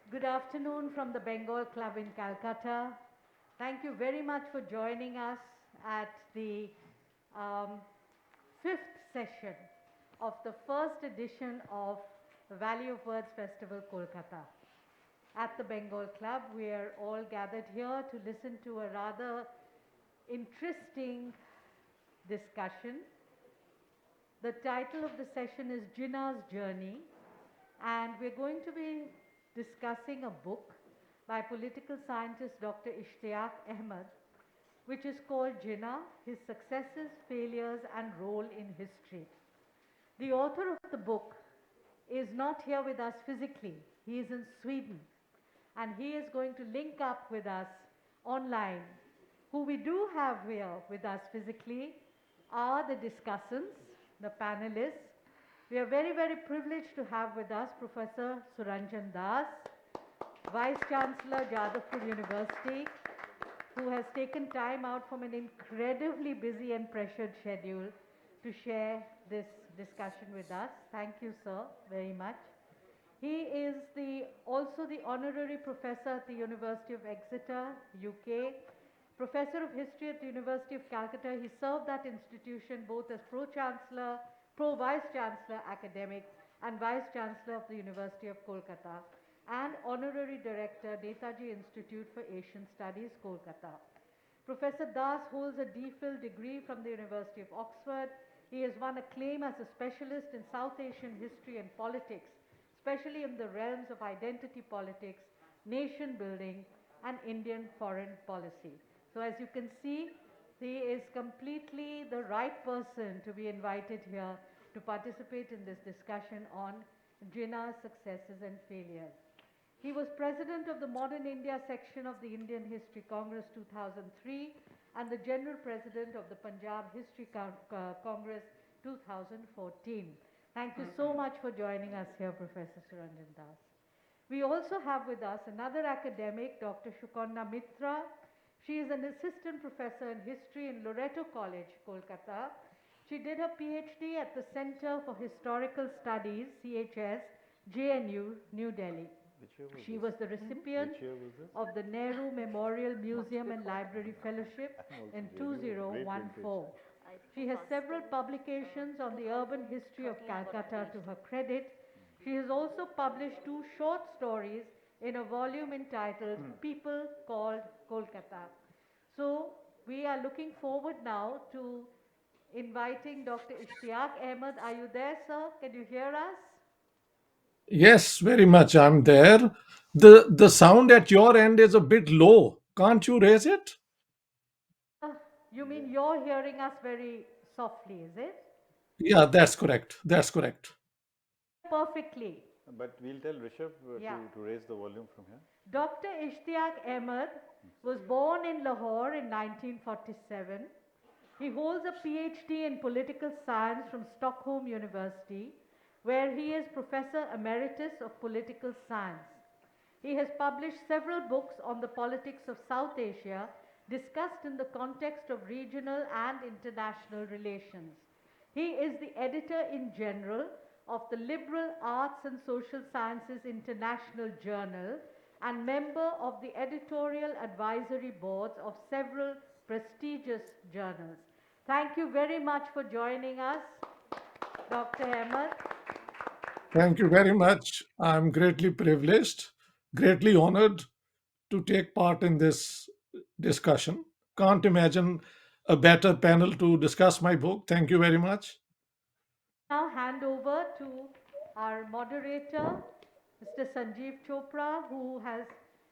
Good afternoon from the Bengal Club in Calcutta. Thank you very much for joining us at the um, fifth session of the first edition of the Valley of Words Festival, Kolkata. At the Bengal Club, we are all gathered here to listen to a rather interesting discussion. The title of the session is Jinnah's Journey, and we're going to be discussing a book by political scientist Dr. Ishtiaq Ahmed, which is called Jinnah, His Successes, Failures and Role in History. The author of the book is not here with us physically. He is in Sweden, and he is going to link up with us online. Who we do have here with us physically are the discussants, the panelists. We are very, very privileged to have with us Professor Suranjan Das, Vice Chancellor, Jadavpur University, who has taken time out from an incredibly busy and pressured schedule to share this discussion with us. Thank you, sir, very much. He is also the Honorary Professor at the University of Exeter, UK, Professor of History at the University of Calcutta. He served that institution both as Pro-Chancellor, Pro-Vice Chancellor Academic and Vice Chancellor of the University of Kolkata, and Honorary Director, Netaji Institute for Asian Studies, Kolkata. Professor Das holds a DPhil degree from the University of Oxford. He has won acclaim as a specialist in South Asian history and politics, especially in the realms of identity politics, nation building, and Indian foreign policy. So as you can see, he is completely the right person to be invited here to participate in this discussion on Jinnah's successes and failures. He was president of the Modern India section of the Indian History Congress 2003 and the general president of the Punjab History Congress 2014. Thank you so much for joining us here, Professor Suranjan Das. We also have with us another academic, Dr. Shukarna Mitra. She is an assistant professor in history in Loreto College, Kolkata. She did her PhD at the Center for Historical Studies, CHS, JNU, New Delhi. She was the recipient of the Nehru Memorial Museum and Library Fellowship in 2014. She has several publications on the urban history of Calcutta to her credit. She has also published 2 short stories in a volume entitled People Called Kolkata. So we are looking forward now to inviting Dr. Ishtiaq Ahmed. Are you there, sir? Can you hear us? Yes, very much. I'm there. The sound at your end is a bit low. Can't you raise it? Uh, you mean you're hearing us very softly, is it? Yeah, that's correct. That's correct. Perfectly. But we'll tell Rishabh Yeah. to raise the volume from here. Dr. Ishtiaq Ahmed was born in Lahore in 1947. He holds a PhD in political science from Stockholm University, where he is Professor Emeritus of Political Science. He has published several books on the politics of South Asia, discussed in the context of regional and international relations. He is the editor in general of the Liberal Arts and Social Sciences International Journal and member of the editorial advisory boards of several prestigious journals. Thank you very much for joining us, Dr. Ahmed. Thank you very much. I'm greatly privileged, greatly honored to take part in this discussion. Can't imagine a better panel to discuss my book. Thank you very much. Now hand over to our moderator, Mr. Sanjeev Chopra, who has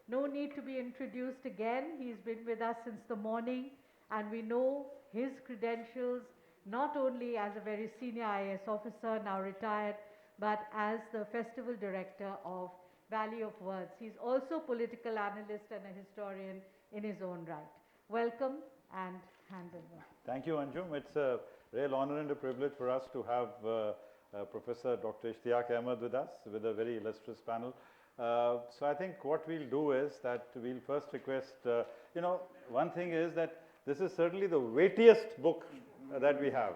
no need to be introduced again. He's been with us since the morning, and we know his credentials not only as a very senior IAS officer, now retired, but as the festival director of Valley of Words. He's also political analyst and a historian in his own right. Welcome and hand over. Thank you, Anjum. It's a real honor and a privilege for us to have Professor Dr. Ishtiaq Ahmed with us, with a very illustrious panel. So I think what we'll do is that we'll first request, one thing is that this is certainly the weightiest book that we have.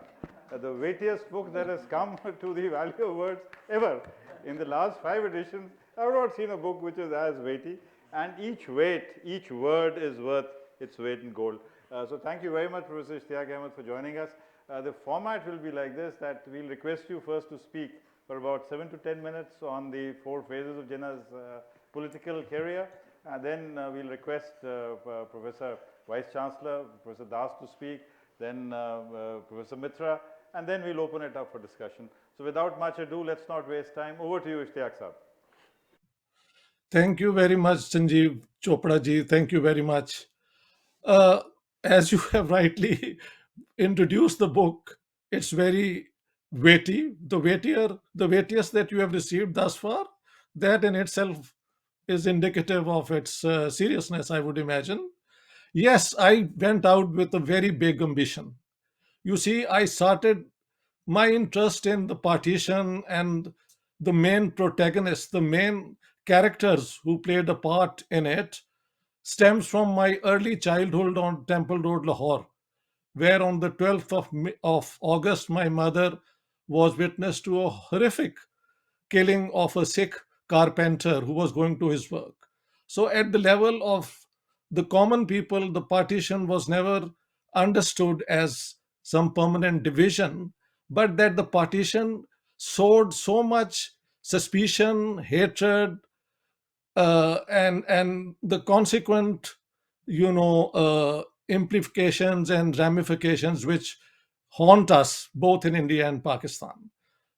the weightiest book that has come to the Value of Words ever. In the last 5 editions, I have not seen a book which is as weighty, and each weight, each word is worth its weight in gold. So thank you very much, Professor Ishtiaq Ahmed, for joining us. The format will be like this, that we'll request you first to speak for about 7 to 10 minutes on the 4 phases of Jinnah's political career. And then we'll request Professor Vice Chancellor, Professor Das to speak, then Professor Mitra, and then we'll open it up for discussion. So without much ado, let's not waste time. Over to you, Ishtiaq Saab. Thank you very much, Sanjeev Chopra ji. Thank you very much. Uh, as you have rightly introduced the book, it's very weighty. The weightiest that you have received thus far, that in itself is indicative of its seriousness, I would imagine. Yes, I went out with a very big ambition. You see, I started my interest in the partition and the main protagonists, the main characters who played a part in it, stems from my early childhood on Temple Road, Lahore, where on the 12th of August, my mother was witness to a horrific killing of a Sikh carpenter who was going to his work. So, at the level of the common people, the partition was never understood as some permanent division, but that the partition sowed so much suspicion, hatred, and the consequent, implications and ramifications which haunt us both in India and Pakistan.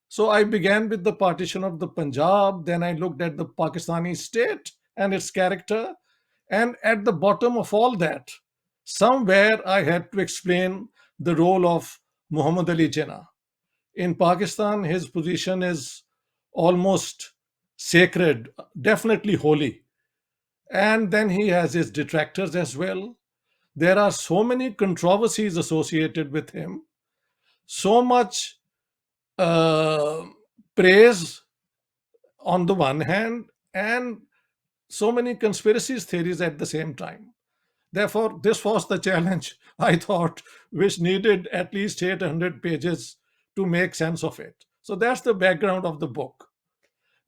So I began with the partition of the Punjab, then I looked at the Pakistani state and its character. And at the bottom of all that, somewhere I had to explain the role of Muhammad Ali Jinnah. In Pakistan, his position is almost sacred, definitely holy. And then he has his detractors as well. There are so many controversies associated with him, so much uh, praise on the one hand, and so many conspiracies theories at the same time. Therefore, this was the challenge, I thought, which needed at least 800 pages to make sense of it. So that's the background of the book.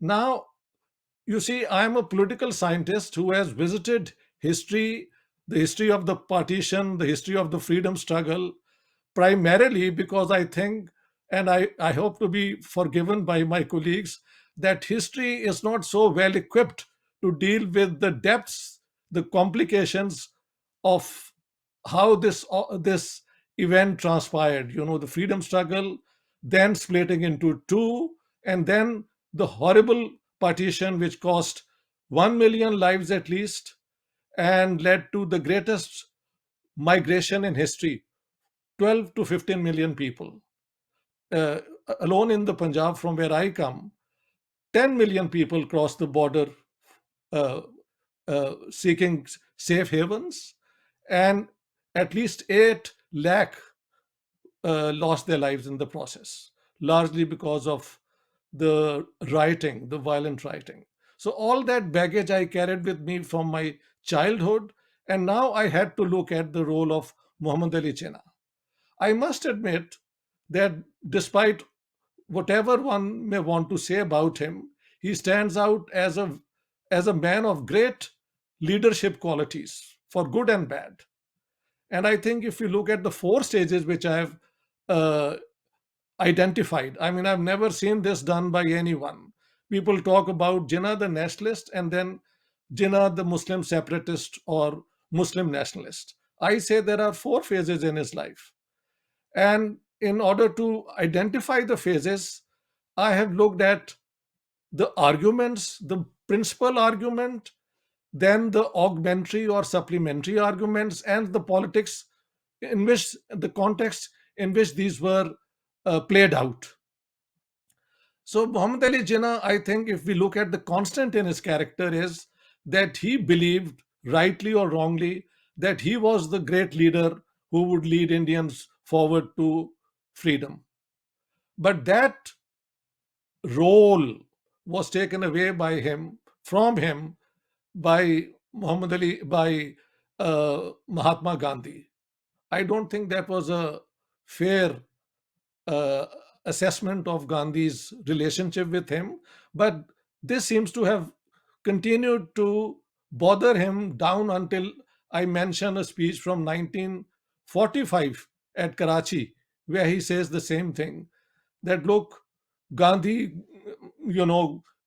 Now, you see, I'm a political scientist who has visited history, the history of the partition, the history of the freedom struggle, primarily because I think, and I hope to be forgiven by my colleagues, that history is not so well equipped to deal with the depths, the complications of how this event transpired. The freedom struggle, then splitting into two, and then the horrible partition which cost 1 million lives at least and led to the greatest migration in history, 12 to 15 million people. Uh, Alone in the Punjab, from where I come, 10 million people crossed the border uh, seeking safe havens, and at least 8 lakh lost their lives in the process, largely because of the rioting, the violent rioting. So, all that baggage I carried with me from my childhood, and now I had to look at the role of Muhammad Ali Jinnah. I must admit that despite whatever one may want to say about him, he stands out as a man of great leadership qualities for good and bad. And I think if you look at the 4 stages which I have uh, identified, I mean, I've never seen this done by anyone. People talk about Jinnah the nationalist and then Jinnah the Muslim separatist or Muslim nationalist. I say there are 4 phases in his life. And in order to identify the phases, I have looked at the arguments, the principal argument, then the augmentary or supplementary arguments, and the politics in which the context in which these were played out. So, Muhammad Ali Jinnah, I think if we look at the constant in his character, is that he believed, rightly or wrongly, that he was the great leader who would lead Indians forward to freedom. But that role was taken away by him, from him, by Muhammad Ali, by Mahatma Gandhi. I don't think that was a fair uh, assessment of Gandhi's relationship with him, but this seems to have continued to bother him down until I mention a speech from 1945 at Karachi, where he says the same thing, that look, Gandhi,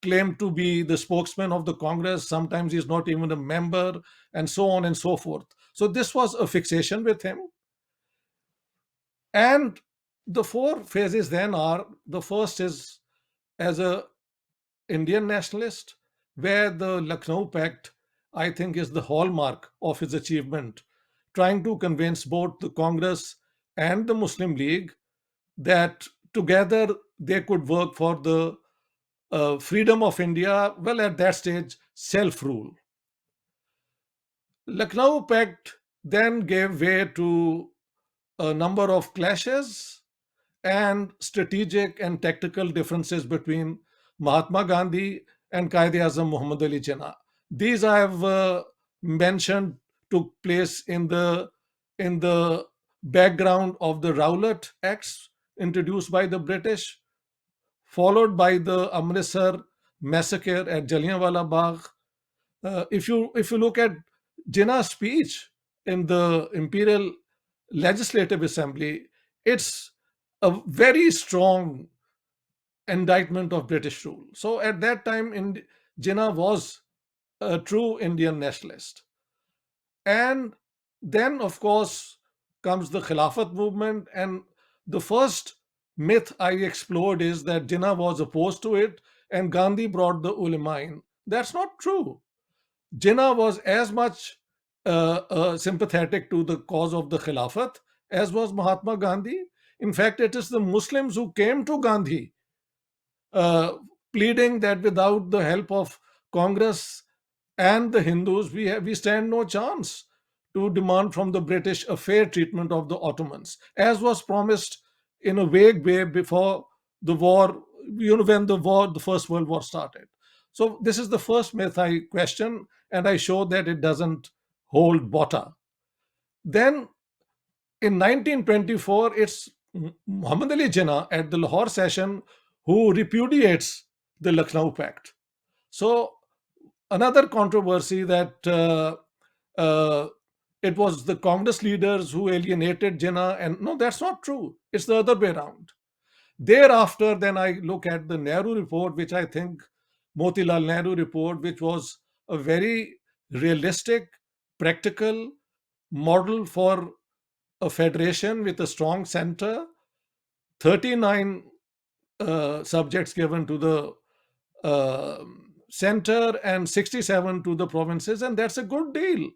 claimed to be the spokesman of the Congress. Sometimes he's not even a member, and so on and so forth. So this was a fixation with him. And the four phases then are, the first is as a Indian nationalist, where the Lucknow Pact, I think, is the hallmark of his achievement, trying to convince both the Congress and the Muslim League that together they could work for the freedom of India, well, at that stage, self rule. Lucknow Pact then gave way to a number of clashes and strategic and tactical differences between Mahatma Gandhi and Quaid-e-Azam Muhammad Ali Jinnah. These I have mentioned took place in the background of the Rowlatt Acts introduced by the British, followed by the Amritsar massacre at Jallianwala Bagh. If you look at Jinnah's speech in the Imperial Legislative Assembly, it's a very strong indictment of British rule. So at that time, Jinnah was a true Indian nationalist. And then, of course, comes the Khilafat movement. And the first myth I explored is that Jinnah was opposed to it and Gandhi brought the ulama in. That's not true. Jinnah was as much sympathetic to the cause of the Khilafat as was Mahatma Gandhi. In fact, it is the Muslims who came to Gandhi uh, pleading that without the help of Congress and the Hindus, we stand no chance to demand from the British a fair treatment of the Ottomans, as was promised in a vague way before the war, when the First World War started. So this is the first myth I question, and I show that it doesn't hold water. Then in 1924, it's Muhammad Ali Jinnah at the Lahore session who repudiates the Lucknow Pact. So another controversy that uh, it was the Congress leaders who alienated Jinnah, and no, that's not true. It's the other way around. Thereafter, then I look at the Nehru report, which I think Motilal Nehru report, which was a very realistic, practical model for a federation with a strong center, 39 subjects given to the uh, center and 67 to the provinces, and that's a good deal.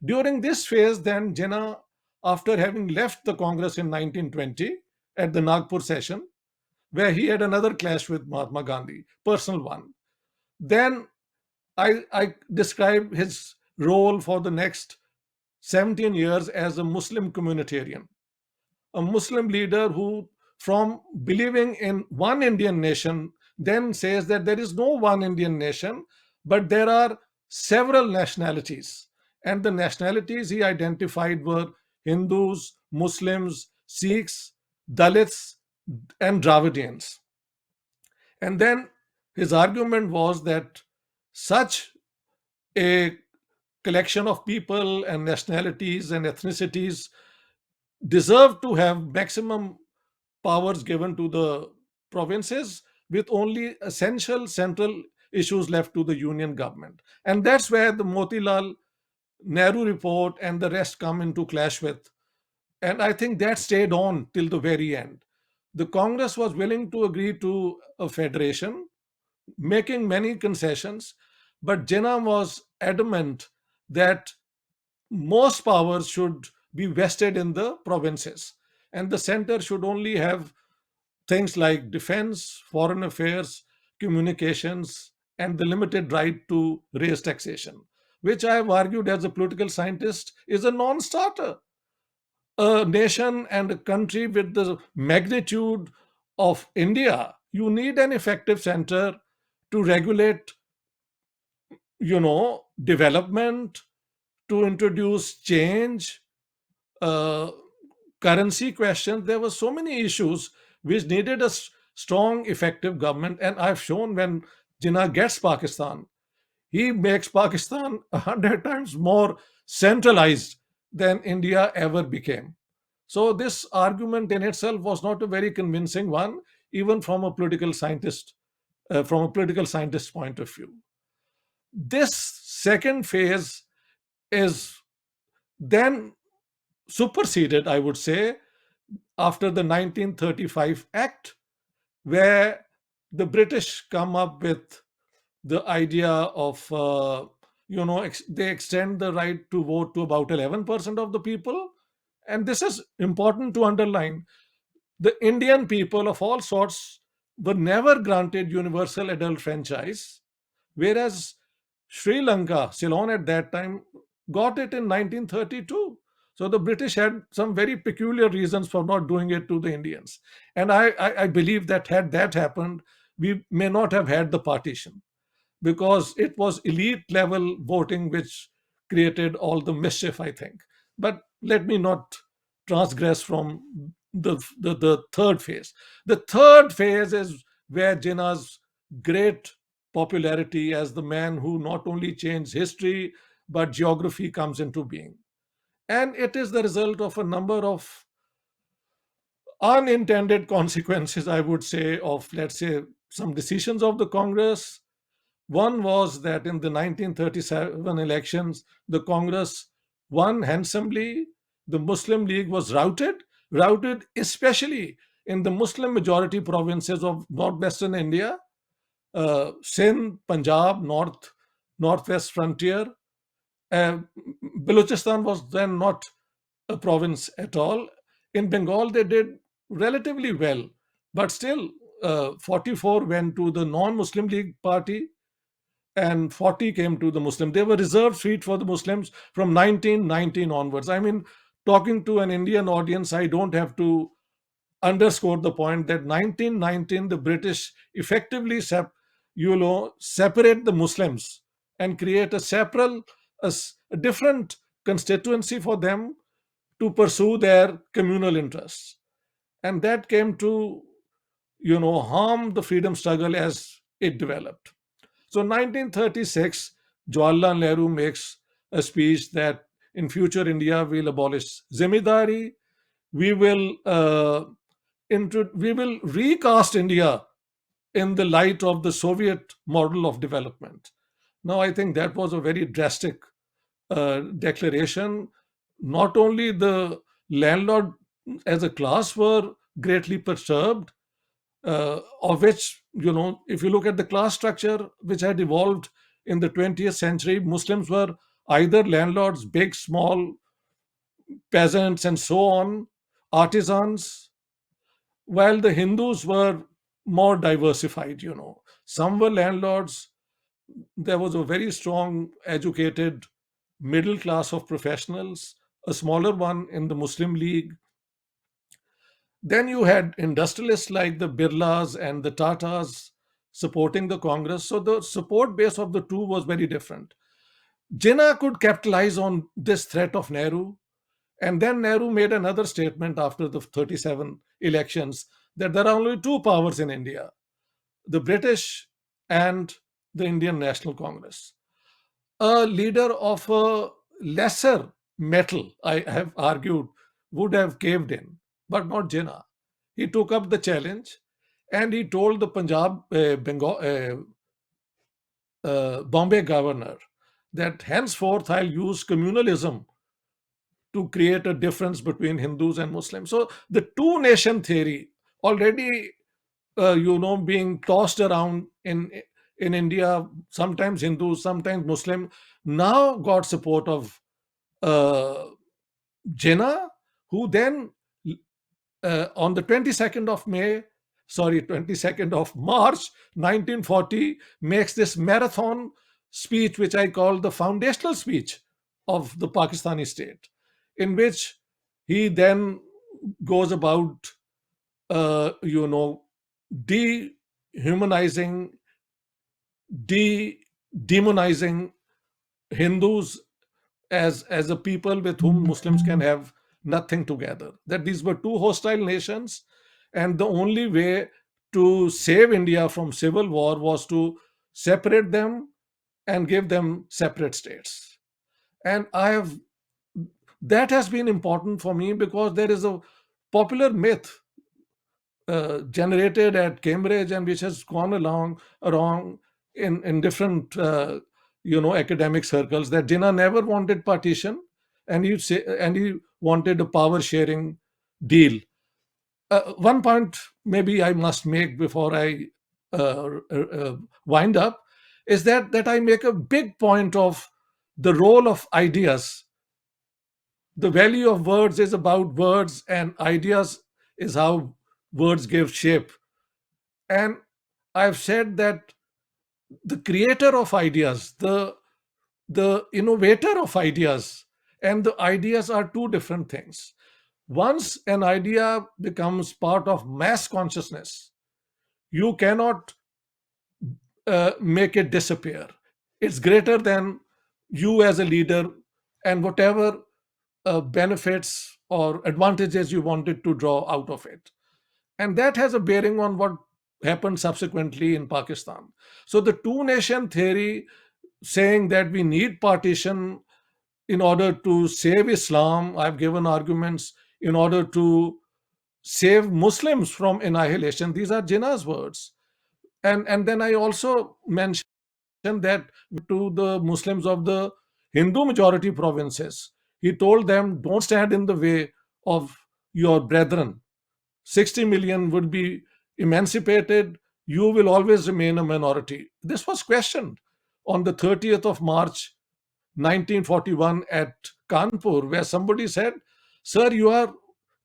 During this phase, then Jinnah, after having left the Congress in 1920 at the Nagpur session, where he had another clash with Mahatma Gandhi, personal one, then I describe his role for the next 17 years as a Muslim communitarian, a Muslim leader who, from believing in one Indian nation, then says that there is no one Indian nation, but there are several nationalities. And the nationalities he identified were Hindus, Muslims, Sikhs, Dalits, and Dravidians. And then his argument was that such a collection of people and nationalities and ethnicities deserve to have maximum powers given to the provinces with only essential central issues left to the union government. And that's where the Motilal Nehru report and the rest come into clash with. And I think that stayed on till the very end. The Congress was willing to agree to a federation, making many concessions, but Jinnah was adamant that most powers should be vested in the provinces, and the center should only have things like defense, foreign affairs, communications, and the limited right to raise taxation, which I have argued as a political scientist is a non starter. A nation and a country with the magnitude of India, you need an effective center to regulate, development, to introduce change, uh, currency questions. There were so many issues which needed a strong, effective government. And I've shown when Jinnah gets Pakistan, he makes Pakistan 100 times more centralized than India ever became. So this argument in itself was not a very convincing one, even from a political scientist, point of view. This second phase is then superseded, I would say, after the 1935 Act, where the British come up with the idea of, they extend the right to vote to about 11% of the people. And this is important to underline. The Indian people of all sorts were never granted universal adult franchise, whereas Sri Lanka, Ceylon at that time, got it in 1932. So the British had some very peculiar reasons for not doing it to the Indians. And I believe that had that happened, we may not have had the partition, because it was elite level voting which created all the mischief, I think. But let me not transgress from the third phase. The third phase is where Jinnah's great popularity as the man who not only changed history but geography comes into being. And it is the result of a number of unintended consequences, I would say, of, let's say, some decisions of the Congress. One was that in the 1937 elections, the Congress won handsomely. The Muslim League was routed especially in the Muslim majority provinces of northwestern India, Sindh, Punjab, northwest frontier. Uh, Balochistan was then not a province at all. In Bengal, they did relatively well, but still, 44 went to the non-Muslim League party and 40 came to the Muslim. They were reserved seats for the Muslims from 1919 onwards. I mean, talking to an Indian audience, I don't have to underscore the point that 1919, the British effectively separate the Muslims and create a different constituency for them to pursue their communal interests. And that came to, harm the freedom struggle as it developed. So 1936, Jawaharlal Nehru makes a speech that in future India will abolish Zemindari. We will we will recast India in the light of the Soviet model of development. Now, I think that was a very drastic declaration. Not only the landlord as a class were greatly perturbed, of which, if you look at the class structure which had evolved in the 20th century, Muslims were either landlords, big, small, peasants, and so on, artisans, while the Hindus were more diversified. Some were landlords. There was a very strong, educated middle class of professionals, a smaller one in the Muslim League. Then you had industrialists like the Birlas and the Tatas supporting the Congress. So the support base of the two was very different. Jinnah could capitalize on this threat of Nehru. And then Nehru made another statement after the 37 elections that there are only two powers in India, the British and the Indian National Congress. A leader of a lesser metal, I have argued, would have caved in, but not Jinnah. He took up the challenge and he told the Bombay governor that henceforth I'll use communalism to create a difference between Hindus and Muslims. So the two nation theory, already being tossed around in India, sometimes Hindus, sometimes Muslim, now got support of Jinnah, who then on the 22nd of March 1940 makes this marathon speech, which I call the foundational speech of the Pakistani state, in which he then goes about, dehumanizing, demonizing Hindus as a people with whom Muslims can have nothing together. That these were two hostile nations, And the only way to save India from civil war was to separate them and give them separate states. And that has been important for me because there is a popular myth generated at Cambridge and which has gone along wrong in different academic circles that Jinnah never wanted partition, and he wanted a power sharing deal. One point maybe I must make before I wind up is that I make a big point of the role of ideas. The value of words is about words, and ideas is how words give shape. And I've said that the creator of ideas, the innovator of ideas, and the ideas are two different things. Once an idea becomes part of mass consciousness, you cannot make it disappear. It's greater than you as a leader and whatever benefits or advantages you wanted to draw out of it. And that has a bearing on what happened subsequently in Pakistan. So the two nation theory saying that we need partition in order to save Islam, I've given arguments in order to save Muslims from annihilation. These are Jinnah's words. And then I also mentioned that to the Muslims of the Hindu majority provinces, he told them, don't stand in the way of your brethren. 60 million would be emancipated. You will always remain a minority. This was questioned on the 30th of March 1941 at Kanpur, where somebody said, sir, you are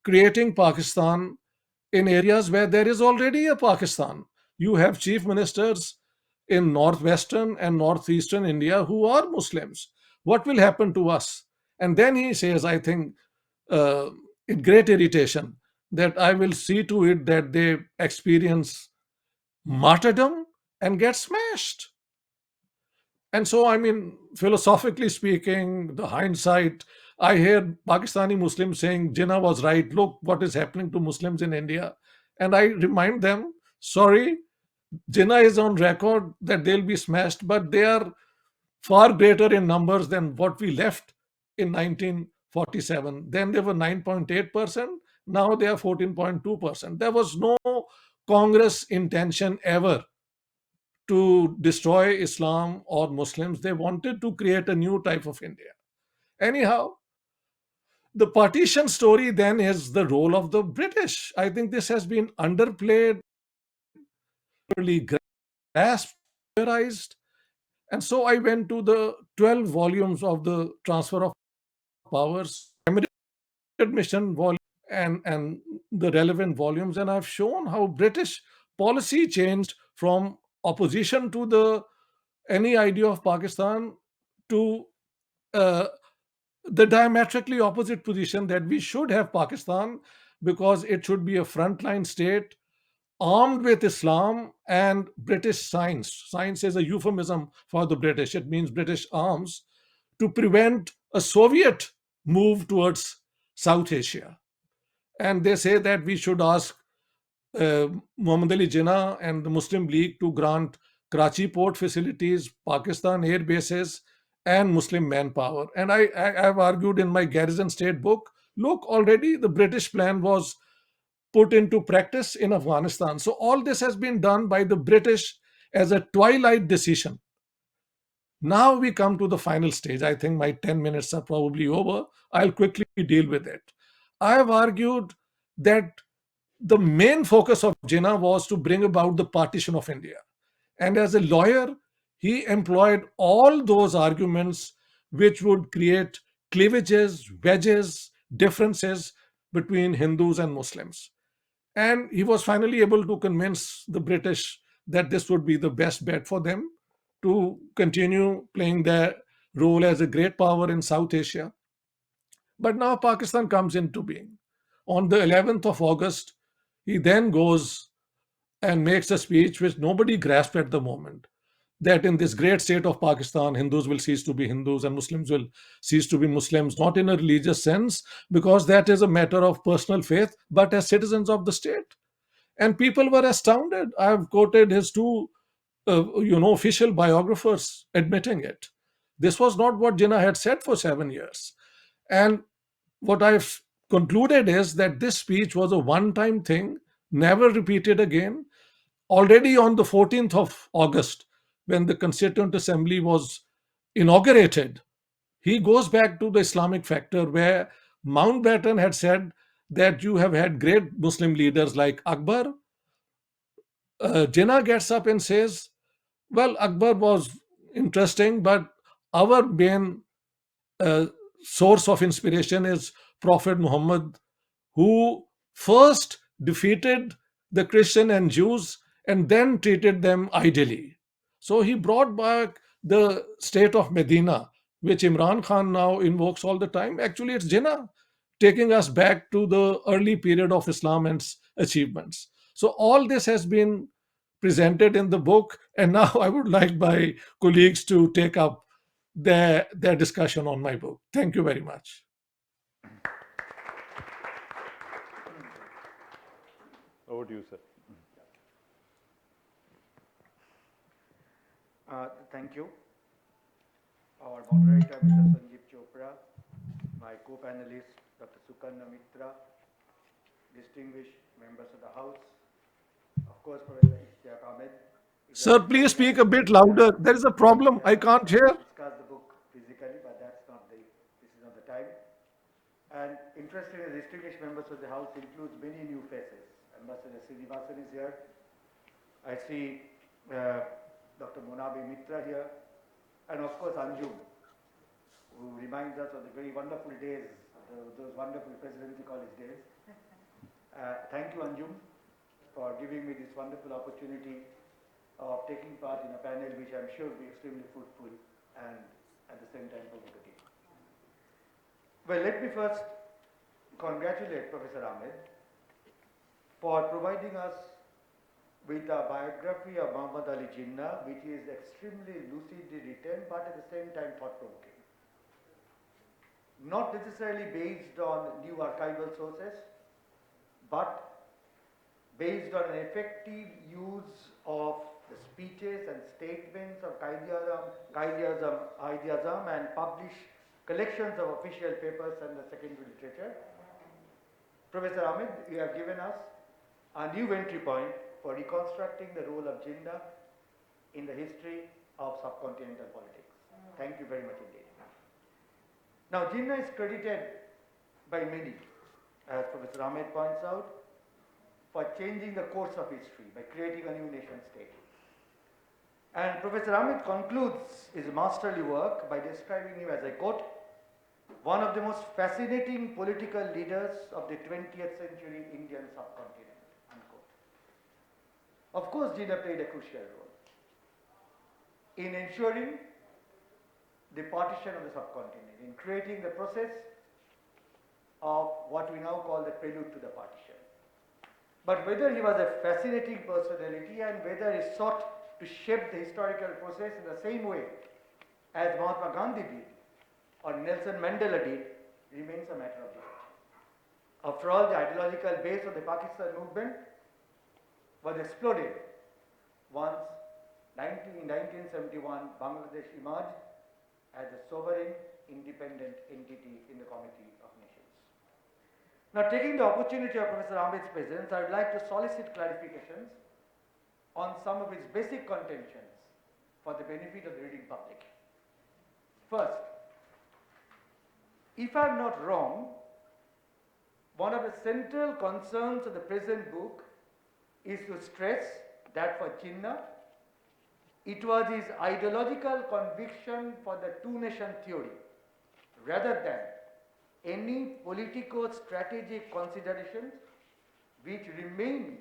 creating Pakistan in areas where there is already a Pakistan. You have chief ministers in northwestern and northeastern India who are Muslims. What will happen to us? And then he says, I think, in great irritation, that I will see to it that they experience martyrdom and get smashed. And so, I mean, philosophically speaking, the hindsight, I hear Pakistani Muslims saying, Jinnah was right. Look what is happening to Muslims in India. And I remind them, sorry, Jinnah is on record that they'll be smashed, but they are far greater in numbers than what we left in 1947. Then they were 9.8%. Now they are 14.2%. There was no Congress intention ever to destroy Islam or Muslims. They wanted to create a new type of India. Anyhow, the partition story then is the role of the British. I think this has been underplayed, really grasped, theorized. And so I went to the 12 volumes of the Transfer of Powers, Mission volume, and the relevant volumes, and I've shown how British policy changed from opposition to any idea of Pakistan to uh, the diametrically opposite position that we should have Pakistan because it should be a frontline state armed with Islam and British science. Science is a euphemism for the British. It means British arms to prevent a Soviet move towards South Asia. And they say that we should ask Muhammad Ali Jinnah and the Muslim League to grant Karachi port facilities, Pakistan air bases, and Muslim manpower. And I have argued in my Garrison State book, look, already the British plan was put into practice in Afghanistan. So all this has been done by the British as a twilight decision. Now we come to the final stage. I think my 10 minutes are probably over. I'll quickly deal with it. I have argued that the main focus of Jinnah was to bring about the partition of India. And as a lawyer, he employed all those arguments which would create cleavages, wedges, differences between Hindus and Muslims. And he was finally able to convince the British that this would be the best bet for them to continue playing their role as a great power in South Asia. But now Pakistan comes into being. On the 11th of August, he then goes and makes a speech which nobody grasped at the moment, that in this great state of Pakistan, Hindus will cease to be Hindus and Muslims will cease to be Muslims, not in a religious sense, because that is a matter of personal faith, but as citizens of the state. And people were astounded. I have quoted his two, official biographers admitting it. This was not what Jinnah had said for 7 years. And what I've concluded is that this speech was a one time thing, never repeated again. Already on the 14th of August, when the Constituent Assembly was inaugurated, he goes back to the Islamic factor where Mountbatten had said that you have had great Muslim leaders like Akbar. Jinnah gets up and says, well, Akbar was interesting, but our main uh, source of inspiration is Prophet Muhammad, who first defeated the Christian and Jews and then treated them ideally. So he brought back the state of Medina, which Imran Khan now invokes all the time. Actually, it's Jinnah taking us back to the early period of Islam and achievements. So all this has been presented in the book, and now I would like my colleagues to take up their discussion on my book. Thank you very much. Over to you, sir. Thank you. Our moderator, Mr. Sanjeev Chopra, my co-panelist, Dr. Sukanya Mitra, distinguished members of the House, of course, Professor Ishtiaq Ahmed. Sir, please speak a bit louder. There is a problem. I can't hear. Discuss the book physically, but this is not the time. And interestingly, distinguished members of the House includes many new faces. Ambassador Srinivasan is here. I see Dr. Monabi Mitra here, and of course Anjum, who reminds us of the very wonderful days, those wonderful presidency college days. Thank you, Anjum, for giving me this wonderful opportunity of taking part in a panel which I'm sure will be extremely fruitful and at the same time provocative. Well, let me first congratulate Professor Ahmed for providing us with a biography of Muhammad Ali Jinnah, which is extremely lucidly written but at the same time thought-provoking. Not necessarily based on new archival sources, but based on an effective use of the speeches and statements of Qaid-e-Azam and published collections of official papers and the secondary literature. Professor Ahmed, you have given us a new entry point for reconstructing the role of Jinnah in the history of subcontinental politics. Thank you very much indeed. Now, Jinnah is credited by many, as Professor Ahmed points out, for changing the course of history by creating a new nation state. And Professor Ahmed concludes his masterly work by describing him as, I quote, one of the most fascinating political leaders of the 20th century Indian subcontinent, unquote. Of course, Jinnah played a crucial role in ensuring the partition of the subcontinent, in creating the process of what we now call the prelude to the partition. But whether he was a fascinating personality and whether he sought to shape the historical process in the same way as Mahatma Gandhi did or Nelson Mandela did remains a matter of debate. After all, the ideological base of the Pakistan movement was exploded once in 1971 Bangladesh emerged as a sovereign independent entity in the Committee of Nations. Now, taking the opportunity of Professor Ahmed's presence, I would like to solicit clarifications on some of its basic contentions for the benefit of the reading public. First, if I am not wrong, one of the central concerns of the present book is to stress that for Jinnah, it was his ideological conviction for the two-nation theory rather than any politico-strategic considerations which remained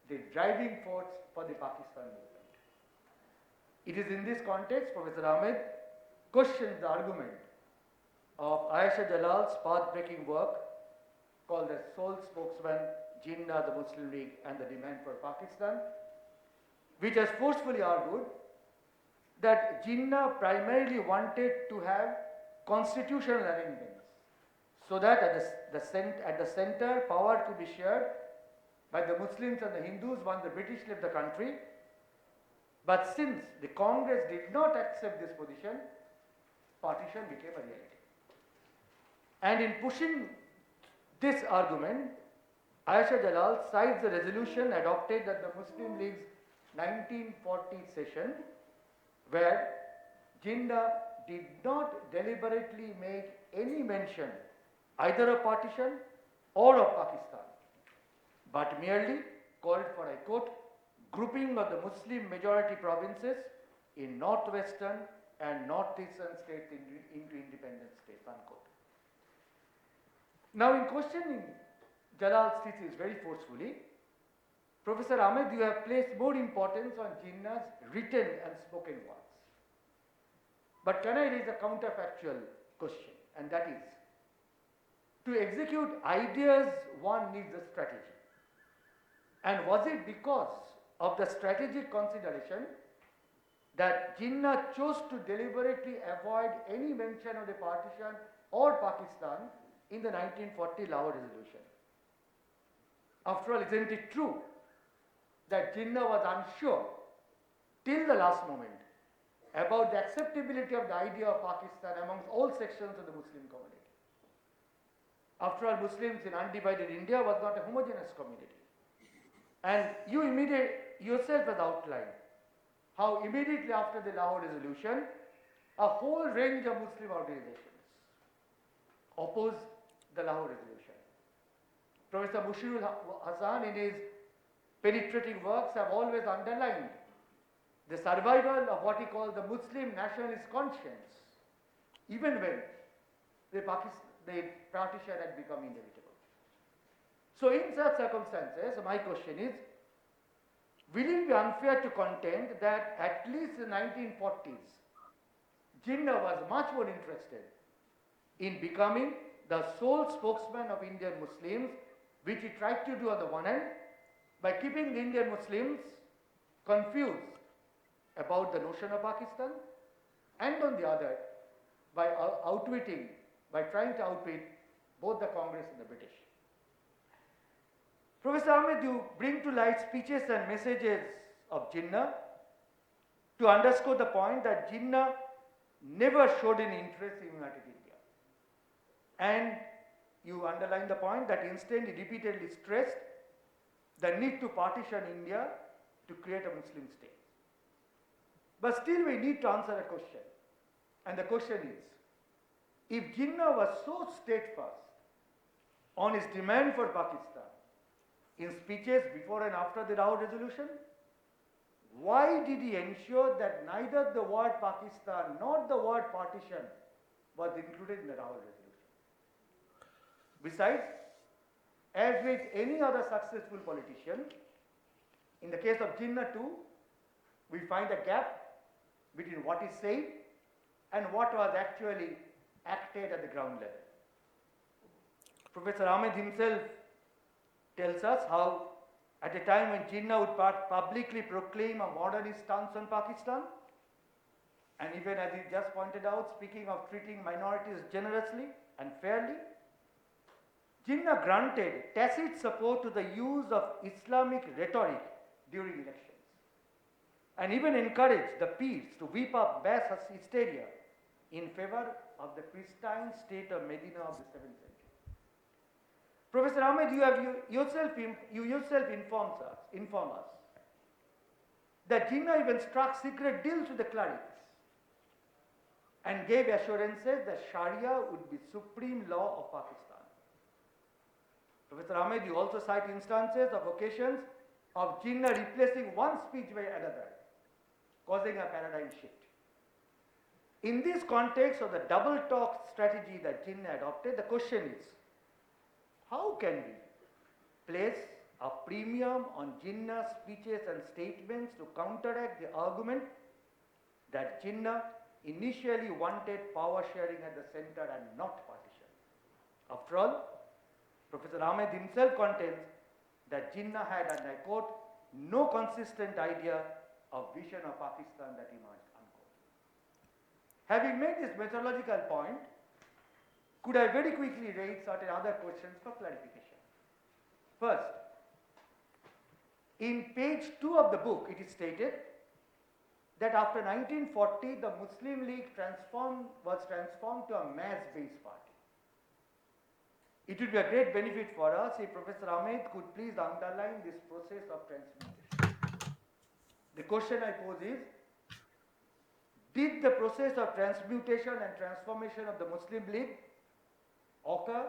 the driving force for the Pakistan movement. It is in this context Professor Ahmed questions the argument of Ayesha Jalal's path-breaking work called the Sole Spokesman, Jinnah, the Muslim League and the Demand for Pakistan, which has forcefully argued that Jinnah primarily wanted to have constitutional arrangements so that at the center power could be shared by the Muslims and the Hindus once the British left the country. But since the Congress did not accept this position, partition became a reality. And in pushing this argument, Ayesha Jalal cites the resolution adopted at the Muslim League's 1940 session, where Jinnah did not deliberately make any mention either of partition or of Pakistan, but merely called for, I quote, grouping of the Muslim majority provinces in northwestern and northeastern states into independent states, unquote. Now, in questioning Jalal's thesis very forcefully, Professor Ahmed, you have placed more importance on Jinnah's written and spoken words. But can I raise a counterfactual question, and that is, to execute ideas, one needs a strategy. And was it because of the strategic consideration that Jinnah chose to deliberately avoid any mention of the partition or Pakistan in the 1940 Lahore resolution? After all, isn't it true that Jinnah was unsure till the last moment about the acceptability of the idea of Pakistan amongst all sections of the Muslim community? After all, Muslims in undivided India was not a homogeneous community. And you yourself has outlined how immediately after the Lahore resolution, a whole range of Muslim organizations opposed the Lahore resolution. Professor Mushrul Hasan, in his penetrating works, have always underlined the survival of what he calls the Muslim nationalist conscience, even when the partition had become inevitable. So in such circumstances, my question is, will it be unfair to contend that at least in the 1940s, Jinnah was much more interested in becoming the sole spokesman of Indian Muslims, which he tried to do on the one hand by keeping the Indian Muslims confused about the notion of Pakistan, and on the other by trying to outwit both the Congress and the British. Professor Ahmed, you bring to light speeches and messages of Jinnah to underscore the point that Jinnah never showed any interest in united India. And you underline the point that instead he repeatedly stressed the need to partition India to create a Muslim state. But still we need to answer a question. And the question is, if Jinnah was so steadfast on his demand for Pakistan in speeches before and after the Lahore resolution, why did he ensure that neither the word Pakistan nor the word partition was included in the Lahore resolution? Besides, as with any other successful politician, in the case of Jinnah too, we find a gap between what is said and what was actually acted at the ground level. Professor Ahmed himself tells us how at a time when Jinnah would publicly proclaim a modernist stance on Pakistan, and even as he just pointed out, speaking of treating minorities generously and fairly, Jinnah granted tacit support to the use of Islamic rhetoric during elections, and even encouraged the peers to whip up mass hysteria in favor of the pristine state of Medina of the 7th century. Professor Ahmed, you yourself inform us that Jinnah even struck secret deals with the clerics and gave assurances that Sharia would be supreme law of Pakistan. Professor Ahmed, you also cite instances of occasions of Jinnah replacing one speech by another, causing a paradigm shift. In this context of the double talk strategy that Jinnah adopted, the question is, how can we place a premium on Jinnah's speeches and statements to counteract the argument that Jinnah initially wanted power sharing at the center and not partition? After all, Professor Ahmed himself contends that Jinnah had, and I quote, no consistent idea of vision of Pakistan that emerged, unquote. Having made this methodological point, could I very quickly raise certain other questions for clarification? First, In page 2 of the book, it is stated that after 1940, the Muslim League was transformed to a mass-based party. It would be a great benefit for us if Professor Ahmed could please underline this process of transmutation. The question I pose is, did the process of transmutation and transformation of the Muslim League occur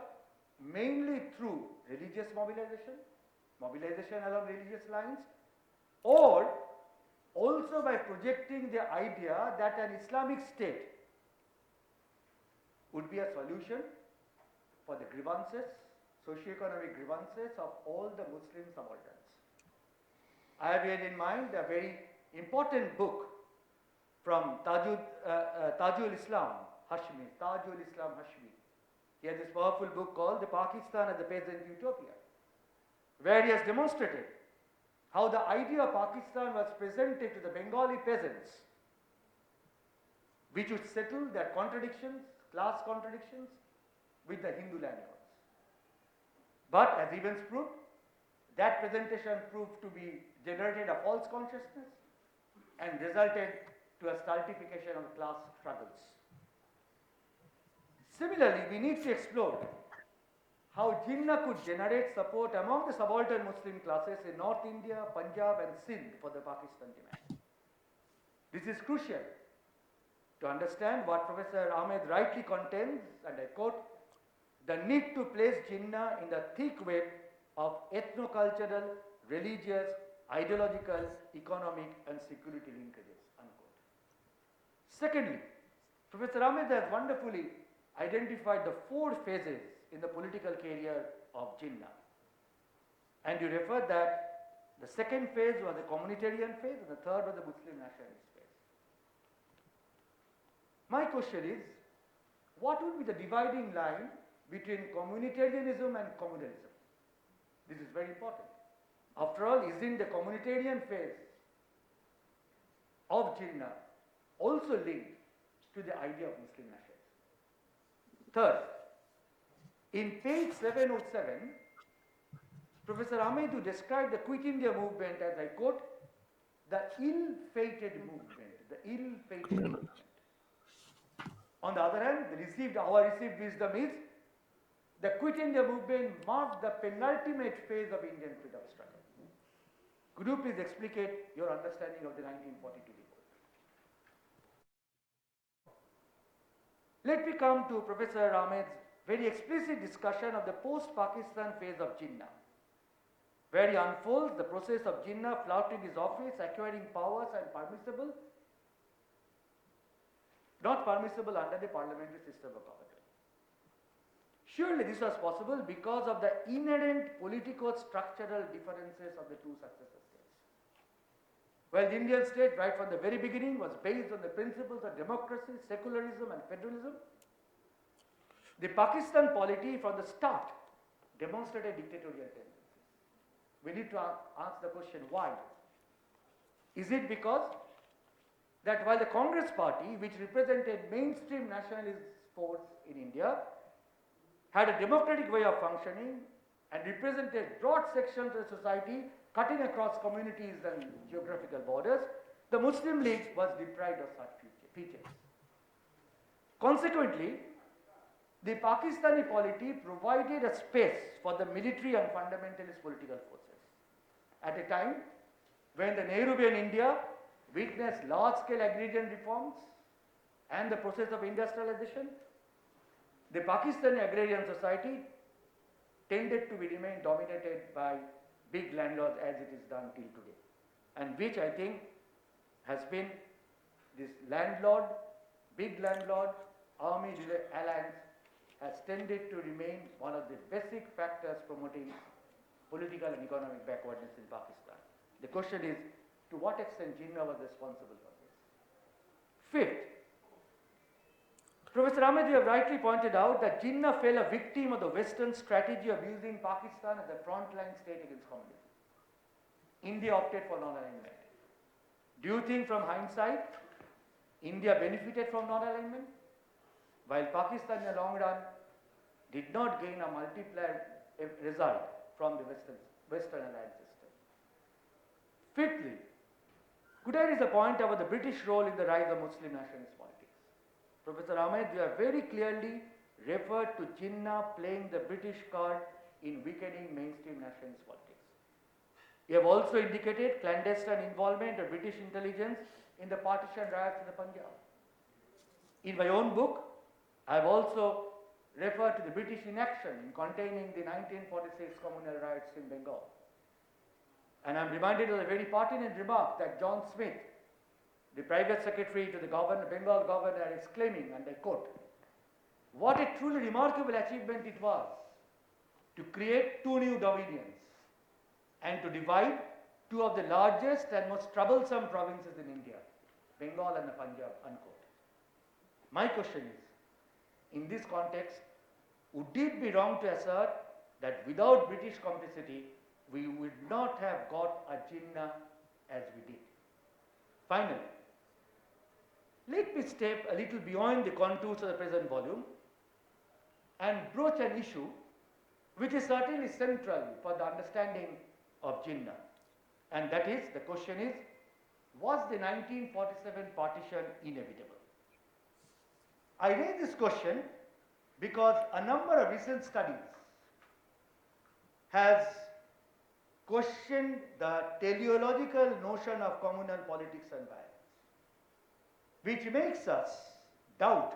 mainly through religious mobilization, mobilization along religious lines, or also by projecting the idea that an Islamic state would be a solution for the grievances, socio-economic grievances of all the Muslim subalterns? I have here in mind a very important book from Tajul Islam Hashmi. He has this powerful book called The Pakistan as a Peasant Utopia, where he has demonstrated how the idea of Pakistan was presented to the Bengali peasants, which would settle their contradictions, class contradictions, with the Hindu landlords. But as events proved, that presentation proved to be generated a false consciousness and resulted to a stultification of class struggles. Similarly, we need to explore how Jinnah could generate support among the subaltern Muslim classes in North India, Punjab and Sindh for the Pakistan demand. This is crucial to understand what Professor Ahmed rightly contends, and I quote, the need to place Jinnah in the thick web of ethno-cultural, religious, ideological, economic and security linkages, unquote. Secondly, Professor Ahmed has wonderfully identified the 4 phases in the political career of Jinnah. And you referred that the second phase was the communitarian phase and the third was the Muslim nationalist phase. My question is, what would be the dividing line between communitarianism and communalism? This is very important. After all, isn't the communitarian phase of Jinnah also linked to the idea of Muslim nationalism? Third, in page 707, Professor Ahmed described the Quit India movement as, I quote, the ill-fated movement, the ill-fated movement. On the other hand, our received wisdom is the Quit India movement marked the penultimate phase of Indian freedom struggle. Could you please explicate your understanding of the 1942 revolt? Let me come to Professor Ahmed's very explicit discussion of the post-Pakistan phase of Jinnah, where he unfolds the process of Jinnah flouting his office, acquiring powers and not permissible under the parliamentary system of government. Surely this was possible because of the inherent politico-structural differences of the two successor states. While the Indian state right from the very beginning was based on the principles of democracy, secularism and federalism, the Pakistan polity from the start demonstrated dictatorial tendencies. We need to ask the question, why? Is it because that while the Congress party, which represented mainstream nationalist force in India, had a democratic way of functioning and represented broad sections of society cutting across communities and geographical borders, the Muslim League was deprived of such features. Consequently, the Pakistani polity provided a space for the military and fundamentalist political forces. At a time when the Nehruvian India witnessed large-scale agrarian reforms and the process of industrialization, the Pakistani agrarian society tended to remain dominated by big landlords as it is done till today, and which I think has been this big landlord army alliance has tended to remain one of the basic factors promoting political and economic backwardness in Pakistan. The question is, to what extent Jinnah was responsible for this? Fifth, Professor Ahmed, you have rightly pointed out that Jinnah fell a victim of the Western strategy of using Pakistan as a frontline state against communism. India opted for non-alignment. Do you think from hindsight, India benefited from non-alignment? While Pakistan in the long run did not gain a multiplier result from the Western alliance system. Fifthly, could I raise a point about the British role in the rise of Muslim nationalist politics? Professor Ahmed, you have very clearly referred to Jinnah playing the British card in weakening mainstream nationalist politics. You have also indicated clandestine involvement of British intelligence in the partition riots in the Punjab. In my own book, I have also referred to the British inaction in containing the 1946 communal riots in Bengal. And I am reminded of a very pertinent remark that John Smith, the private secretary to the Bengal governor, is claiming, and I quote, "What a truly remarkable achievement it was to create two new dominions and to divide two of the largest and most troublesome provinces in India, Bengal and the Punjab," unquote. My question is, in this context, would it be wrong to assert that without British complicity, we would not have got a Jinnah as we did? Finally, let me step a little beyond the contours of the present volume and broach an issue which is certainly central for the understanding of Jinnah. And that is, the question is, was the 1947 partition inevitable? I raise this question because a number of recent studies has questioned the teleological notion of communal politics and violence, which makes us doubt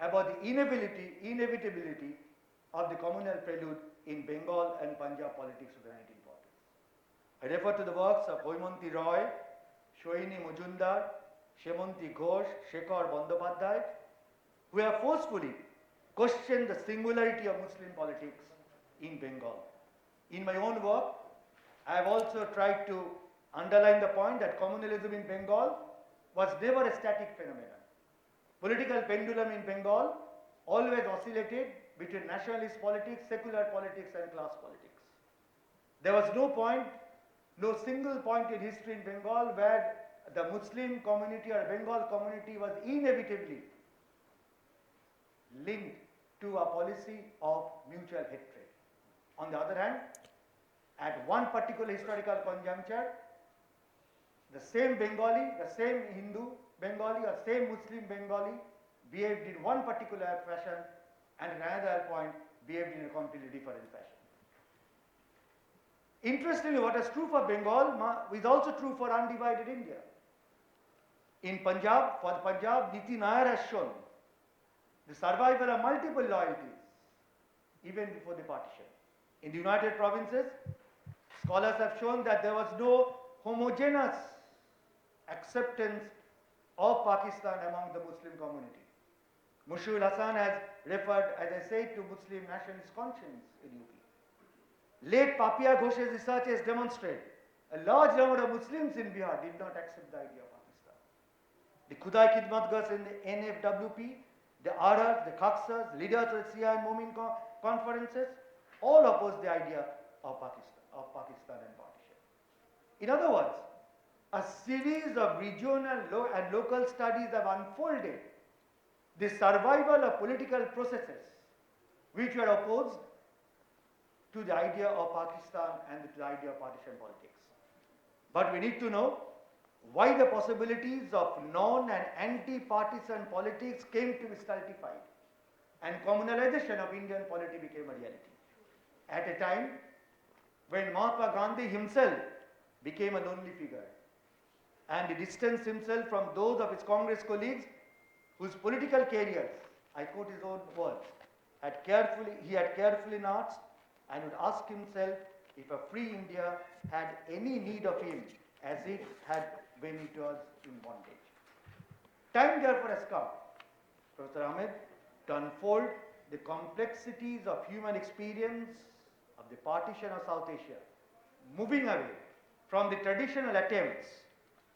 about the inevitability of the communal prelude in Bengal and Punjab politics of the 1940s. I refer to the works of Hoymonti Roy, Shoini Mujumdar, Shemonti Ghosh, Shekhar Bandyopadhyay, who have forcefully questioned the singularity of Muslim politics in Bengal. In my own work, I have also tried to underline the point that communalism in Bengal was never a static phenomenon. Political pendulum in Bengal always oscillated between nationalist politics, secular politics and class politics. There was no single point in history in Bengal where the Muslim community or Bengal community was inevitably linked to a policy of mutual hatred. On the other hand, at one particular historical conjuncture, the same Bengali, the same Hindu Bengali or same Muslim Bengali behaved in one particular fashion and at another point behaved in a completely different fashion. Interestingly, what is true for Bengal is also true for undivided India. In Punjab, for Punjab, Niti Nair has shown the survival of multiple loyalties even before the partition. In the United Provinces, scholars have shown that there was no homogeneous acceptance of Pakistan among the Muslim community. Mushiul Hasan has referred, as I said, to Muslim nationalist conscience in UP. Late Papia Ghosh's research has demonstrated a large number of Muslims in Bihar did not accept the idea of Pakistan. The Khudai Khidmatgars in the NFWP, the Arhar, the Khaksas, leaders of the Sia and Momin conferences, all opposed the idea of Pakistan and partition. In other words, a series of regional and local studies have unfolded the survival of political processes which were opposed to the idea of Pakistan and to the idea of partition politics. But we need to know why the possibilities of non and anti-partisan politics came to be stultified and communalization of Indian polity became a reality. At a time when Mahatma Gandhi himself became a lonely figure and he distanced himself from those of his Congress colleagues whose political careers, I quote his own words, he had carefully nursed and would ask himself if a free India had any need of him as it had when it was in bondage. Time therefore has come, Professor Ahmed, to unfold the complexities of human experience of the partition of South Asia, moving away from the traditional attempts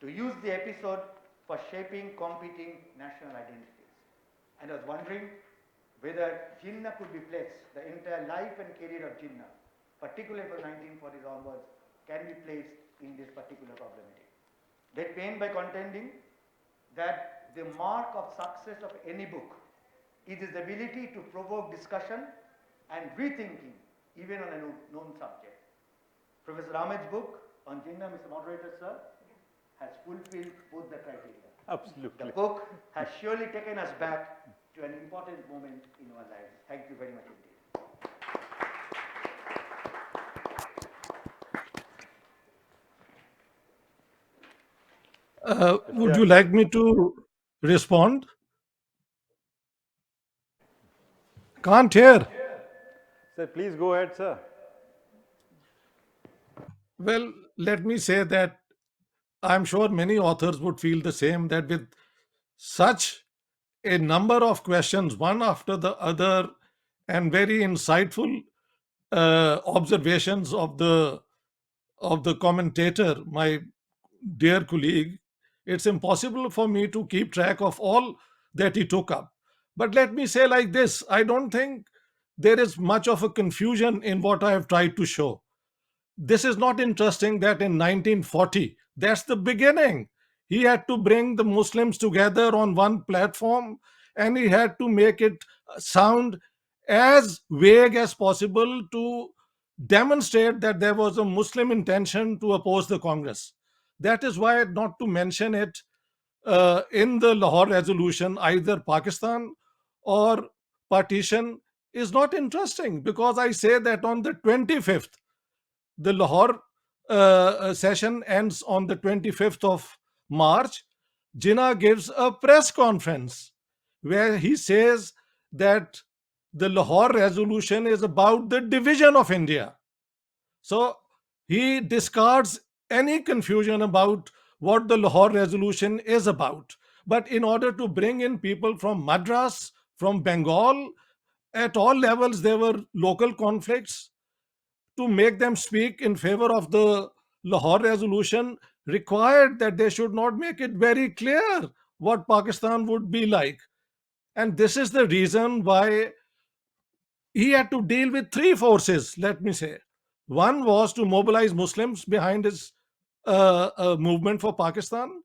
to use the episode for shaping competing national identities. And I was wondering whether Jinnah could be placed, the entire life and career of Jinnah, particularly from 1940s onwards, can be placed in this particular problematic. Let me end by contending that the mark of success of any book is its ability to provoke discussion and rethinking even on a known subject. Professor Ahmed's book on Jinnah, Mr. Moderator, sir, has fulfilled both the criteria. Absolutely. The book has surely taken us back to an important moment in our lives. Thank you very much indeed. Would you like me to respond? Can't hear. Sir, please go ahead, sir. Well, let me say that I'm sure many authors would feel the same, that with such a number of questions, one after the other, and very insightful observations of the commentator, my dear colleague, it's impossible for me to keep track of all that he took up. But let me say like this: I don't think there is much of a confusion in what I have tried to show. This is not interesting that in 1940, that's the beginning. He had to bring the Muslims together on one platform, and he had to make it sound as vague as possible to demonstrate that there was a Muslim intention to oppose the Congress. That is why, not to mention it in the Lahore resolution, either Pakistan or partition is not interesting, because I say that on the 25th, the Lahore session ends on the 25th of March. Jinnah gives a press conference where he says that the Lahore resolution is about the division of India. So he discards any confusion about what the Lahore resolution is about. But in order to bring in people from Madras, from Bengal, at all levels, there were local conflicts. To make them speak in favor of the Lahore resolution required that they should not make it very clear what Pakistan would be like. And this is the reason why he had to deal with three forces, let me say. One was to mobilize Muslims behind his movement for Pakistan.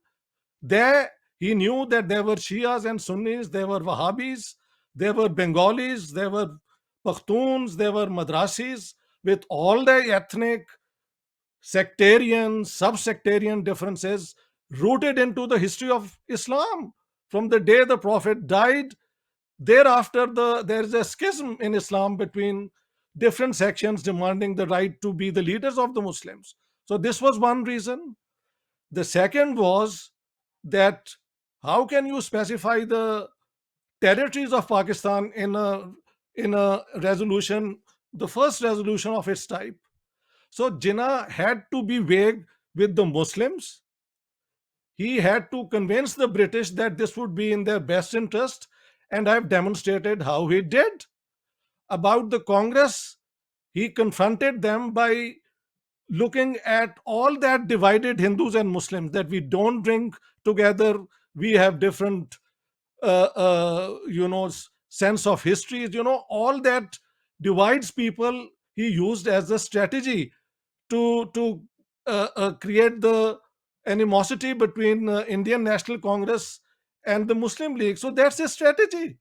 There, he knew that there were Shias and Sunnis, there were Wahhabis, there were Bengalis, there were Pakhtuns, there were Madrasis, with all the ethnic, sectarian, sub-sectarian differences rooted into the history of Islam. From the day the Prophet died, thereafter there is a schism in Islam between different sections demanding the right to be the leaders of the Muslims. So this was one reason. The second was that how can you specify the territories of Pakistan in a resolution, the first resolution of its type? So Jinnah had to be vague with the Muslims. He had to convince the British that this would be in their best interest, and I've demonstrated how he did. About the Congress, he confronted them by looking at all that divided Hindus and Muslims, that we don't drink together, we have different, sense of histories, all that divides people. He used as a strategy to create the animosity between Indian National Congress and the Muslim League. So that's a strategy.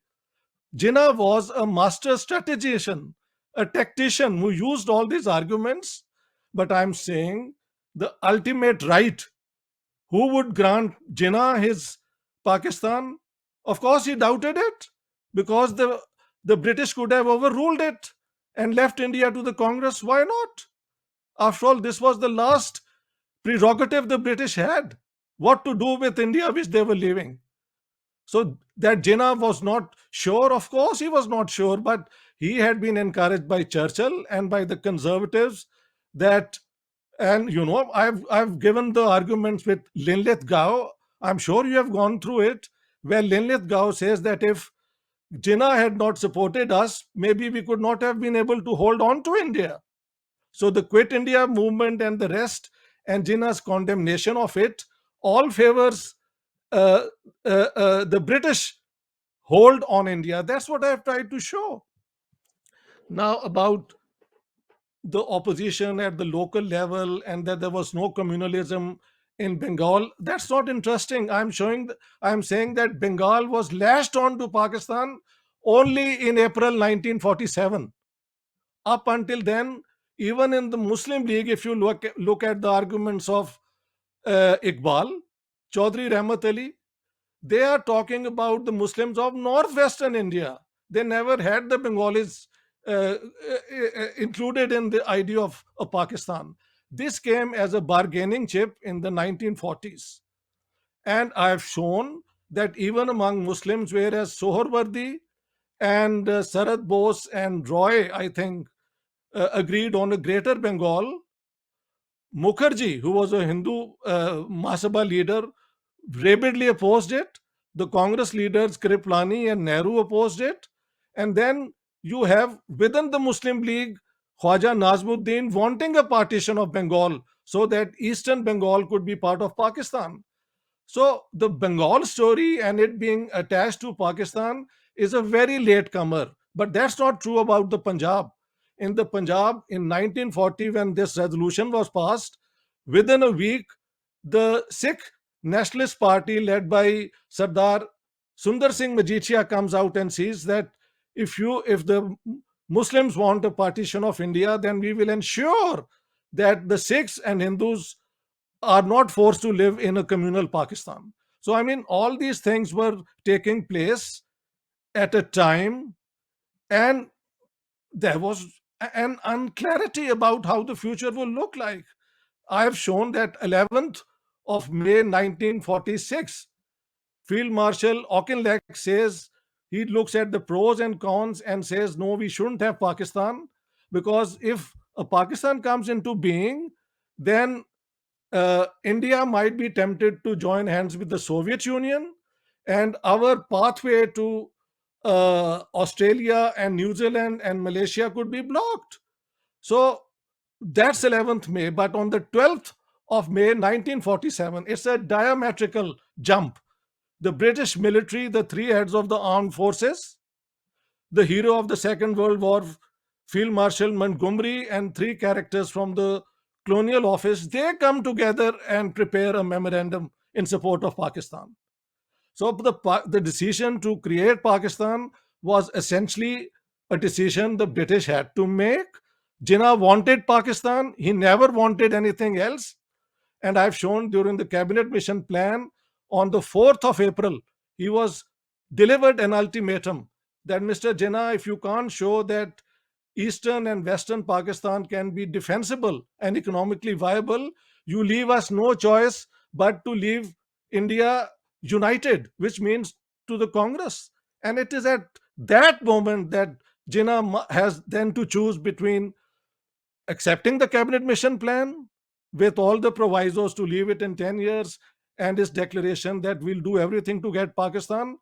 Jinnah was a master strategician, a tactician who used all these arguments. But I'm saying the ultimate right, who would grant Jinnah his Pakistan? Of course, he doubted it, because the British could have overruled it and left India to the Congress. Why not? After all, this was the last prerogative the British had, what to do with India, which they were leaving. So that Jinnah was not sure, of course he was not sure, but he had been encouraged by Churchill and by the conservatives that, and I've given the arguments with Linlithgow. I'm sure you have gone through it, where Linlithgow says that if Jinnah had not supported us, maybe we could not have been able to hold on to India. So the Quit India movement and the rest, and Jinnah's condemnation of it, all favors uh, the British hold on India. That's what I've tried to show. Now, about the opposition at the local level and that there was no communalism in Bengal, that's not interesting. I'm saying that Bengal was lashed on to Pakistan only in April 1947. Up until then, even in the Muslim League, if you look at the arguments of Iqbal, Chaudhry Rahmat Ali, they are talking about the Muslims of northwestern India. They never had the Bengalis included in the idea of a Pakistan. This came as a bargaining chip in the 1940s. And I've shown that even among Muslims, whereas Sohrawardi and Sarad Bose and Roy, I think, agreed on a greater Bengal, Mukherjee, who was a Hindu Mahasabha leader, rabidly opposed it. The Congress leaders Kriplani and Nehru opposed it. And then you have within the Muslim League Khwaja Nazmuddin wanting a partition of Bengal so that Eastern Bengal could be part of Pakistan. So the Bengal story and it being attached to Pakistan is a very late comer. But that's not true about the Punjab. In the Punjab in 1940, when this resolution was passed, within a week, the Sikh Nationalist Party led by Sardar Sundar Singh Majithia comes out and says that if the Muslims want a partition of India, then we will ensure that the Sikhs and Hindus are not forced to live in a communal Pakistan. So, I mean, all these things were taking place at a time, and there was an unclarity about how the future will look like. I have shown that 11th of May 1946, Field Marshal Auchinleck says he looks at the pros and cons and says, no, we shouldn't have Pakistan because if a Pakistan comes into being, then India might be tempted to join hands with the Soviet Union, and our pathway to Australia and New Zealand and Malaysia could be blocked. So that's 11th May. But on the 12th of May 1947, it's a diametrical jump. The British military, the three heads of the armed forces, the hero of the Second World War, Field Marshal Montgomery, and three characters from the colonial office, they come together and prepare a memorandum in support of Pakistan. So the decision to create Pakistan was essentially a decision the British had to make. Jinnah wanted Pakistan. He never wanted anything else. And I've shown during the cabinet mission plan on the 4th of April, he was delivered an ultimatum that Mr. Jinnah, if you can't show that Eastern and Western Pakistan can be defensible and economically viable, you leave us no choice but to leave India united, which means to the Congress. And it is at that moment that Jinnah has then to choose between accepting the cabinet mission plan with all the provisos to leave it in 10 years and his declaration that we'll do everything to get Pakistan,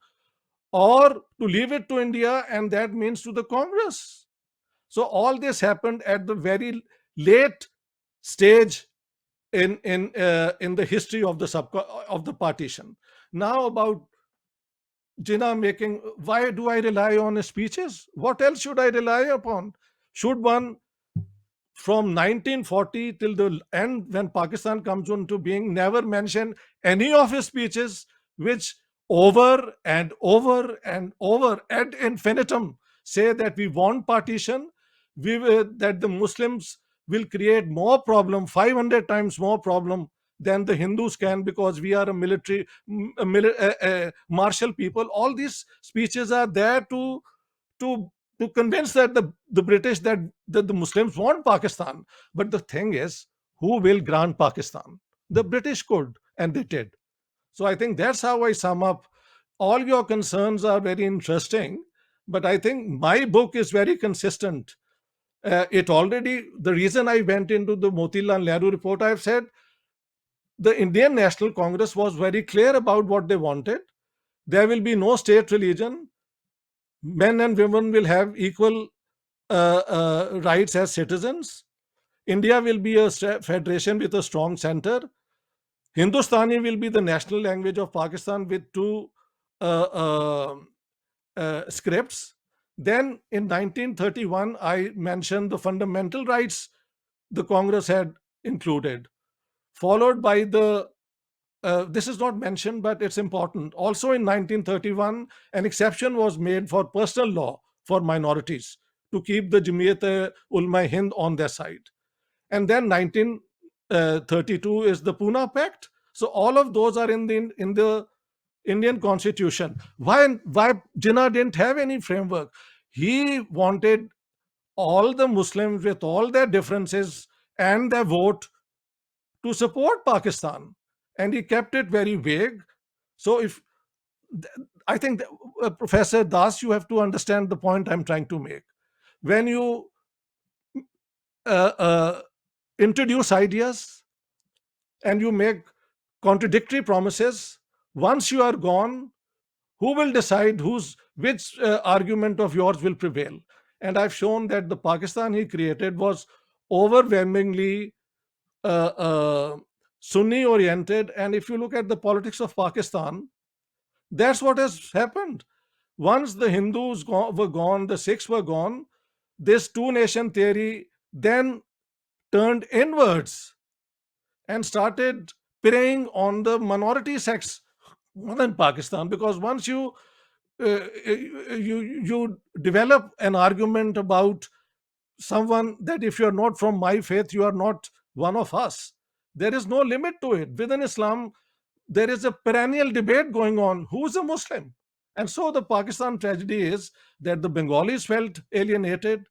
or to leave it to India, and that means to the Congress. So all this happened at the very late stage in the history of the partition. Now about Jinnah making, why do I rely on his speeches? What else should I rely upon? Should one from 1940 till the end when Pakistan comes into being never mention any of his speeches which over and over and over ad infinitum say that we want partition, that the Muslims will create more problem, 500 times more problem than the Hindus can because we are a military, martial people. All these speeches are there to convince that the British that the Muslims want Pakistan. But the thing is, who will grant Pakistan? The British could, and they did. So I think that's how I sum up. All your concerns are very interesting, but I think my book is very consistent. The reason I went into the Motilal Nehru report, I've said the Indian National Congress was very clear about what they wanted. There will be no state religion. Men and women will have equal rights as citizens. India will be a federation with a strong center. Hindustani will be the national language of Pakistan with two scripts. Then in 1931, I mentioned the fundamental rights the Congress had included, followed by this is not mentioned, but it's important. Also in 1931, an exception was made for personal law for minorities to keep the Jamiat Ulma Hind on their side. And then 1932 is the Pune Pact. So all of those are in the Indian Constitution. Why Jinnah didn't have any framework? He wanted all the Muslims with all their differences and their vote to support Pakistan, and he kept it very vague. So if I think that, Professor Das, you have to understand the point I'm trying to make. When you uh, uh, introduce ideas and you make contradictory promises, once you are gone, who will decide which argument of yours will prevail? And I've shown that the Pakistan he created was overwhelmingly Sunni oriented. And if you look at the politics of Pakistan, that's what has happened. Once the Hindus were gone, the Sikhs were gone, this two nation theory then turned inwards and started preying on the minority sects within Pakistan. Because once you develop an argument about someone that if you're not from my faith, you are not one of us. There is no limit to it. Within Islam, there is a perennial debate going on who's a Muslim. And so the Pakistan tragedy is that the Bengalis felt alienated.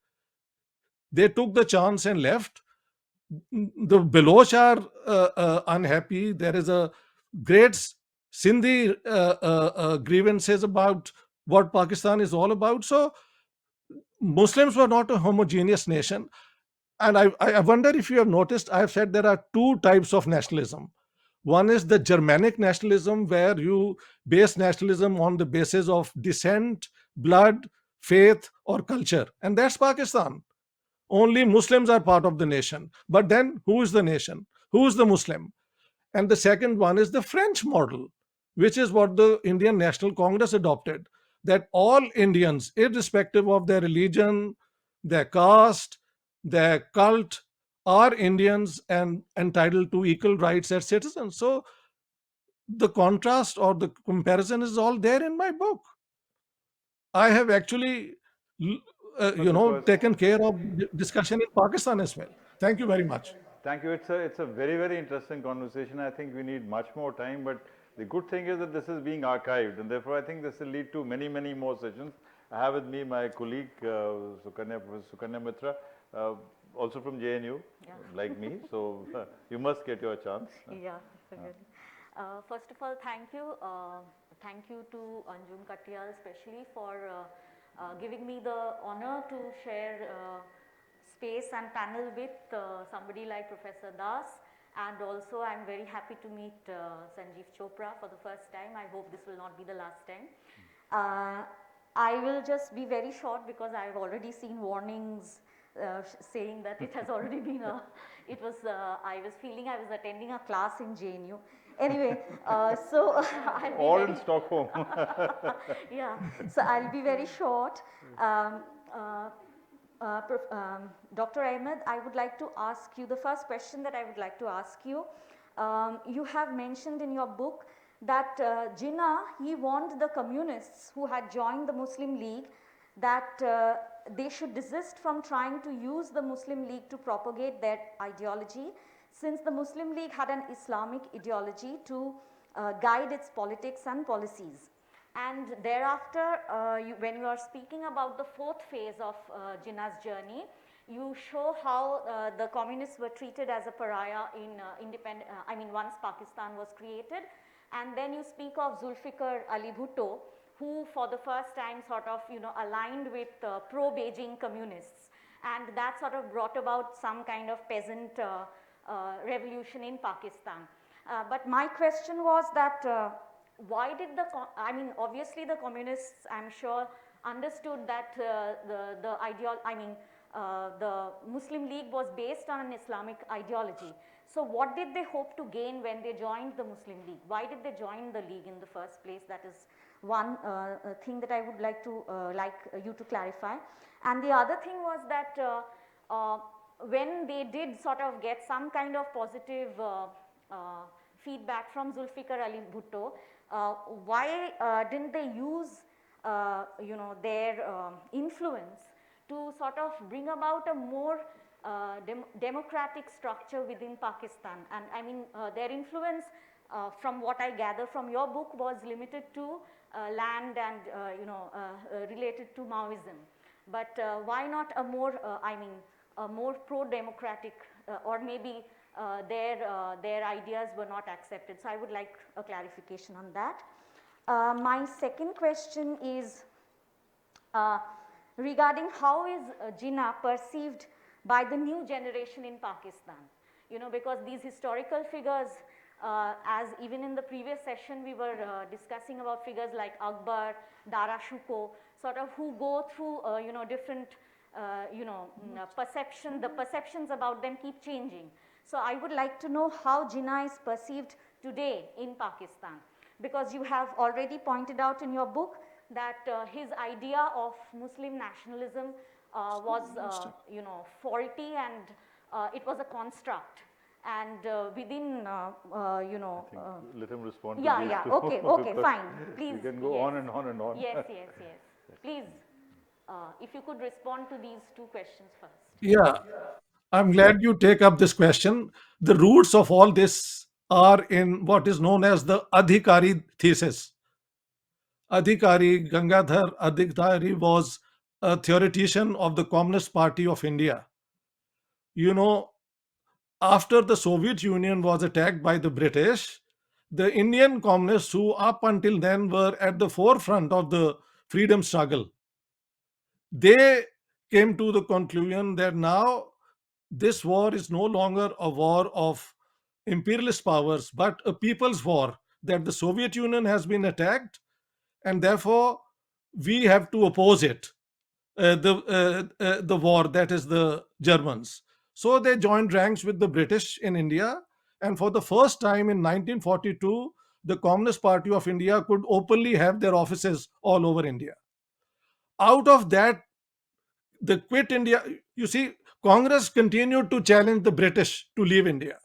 They took the chance and left. The Baloch are unhappy. There is a great Sindhi grievances about what Pakistan is all about. So Muslims were not a homogeneous nation. And I wonder if you have noticed, I have said there are two types of nationalism. One is the Germanic nationalism, where you base nationalism on the basis of descent, blood, faith, or culture. And that's Pakistan. Only Muslims are part of the nation. But then who is the nation? Who is the Muslim? And the second one is the French model, which is what the Indian National Congress adopted, that all Indians, irrespective of their religion, their caste, their cult, are Indians and entitled to equal rights as citizens. So the contrast or the comparison is all there in my book. I have actually, But this was taken care of discussion in Pakistan as well. Thank you very much. Thank you. It's a very, very interesting conversation. I think we need much more time, but the good thing is that this is being archived, and therefore I think this will lead to many, many more sessions. I have with me my colleague Professor Sukanya Mitra, also from JNU, like me. So you must get your chance. Yeah, definitely. First of all, thank you. Thank you to Anjum Katiyal especially for giving me the honor to share space and panel with somebody like Professor Das, and also I am very happy to meet Sanjeev Chopra for the first time. I hope this will not be the last time. I will just be very short because I have already seen warnings saying that it has already been I was feeling I was attending a class in JNU. Anyway, so or in Stockholm. Yeah, so I'll be very short. Dr. Ahmed, I would like to ask you, the first question that I would like to ask you, you have mentioned in your book that Jinnah, he warned the communists who had joined the Muslim League that they should desist from trying to use the Muslim League to propagate their ideology, since the Muslim League had an Islamic ideology to guide its politics and policies. And thereafter, when you are speaking about the fourth phase of Jinnah's journey, you show how the communists were treated as a pariah in once Pakistan was created. And then you speak of Zulfikar Ali Bhutto, who for the first time sort of aligned with pro-Beijing communists, and that sort of brought about some kind of peasant revolution in Pakistan. But my question was that why did obviously the communists, I'm sure, understood that the Muslim League was based on an Islamic ideology. So what did they hope to gain when they joined the Muslim League? Why did they join the league in the first place? That is one thing that I would like you to clarify. And the other thing was that when they did sort of get some kind of positive feedback from Zulfikar Ali Bhutto, why didn't they use their influence to sort of bring about a more democratic structure within Pakistan. And I mean, their influence, from what I gather from your book, was limited to land and related to Maoism. But why not a more, a more pro-democratic, or maybe their ideas were not accepted. So I would like a clarification on that. My second question is regarding how is Jinnah perceived by the new generation in Pakistan. You know, because these historical figures, as even in the previous session we were discussing about figures like Akbar, Dara Shikoh, sort of who go through different the perceptions about them keep changing. So I would like to know how Jinnah is perceived today in Pakistan, because you have already pointed out in your book that his idea of Muslim nationalism was faulty, and it was a construct. And within Let him respond to yeah, these yeah, two. okay, okay, fine, please. You can go yes. on and on and on. Yes, yes, yes. Please, if you could respond to these two questions first. Yeah, I'm glad you take up this question. The roots of all this are in what is known as the Adhikari thesis. Adhikari, Gangadhar Adhikari, was a theoretician of the Communist Party of India. You know, after the Soviet Union was attacked by the British, the Indian communists, who up until then were at the forefront of the freedom struggle, they came to the conclusion that now this war is no longer a war of imperialist powers, but a people's war, that the Soviet Union has been attacked, and therefore we have to oppose it, the war, that is the Germans. So they joined ranks with the British in India, and for the first time in 1942, the Communist Party of India could openly have their offices all over India. Out of that, the Quit India, you see, Congress continued to challenge the British to leave India.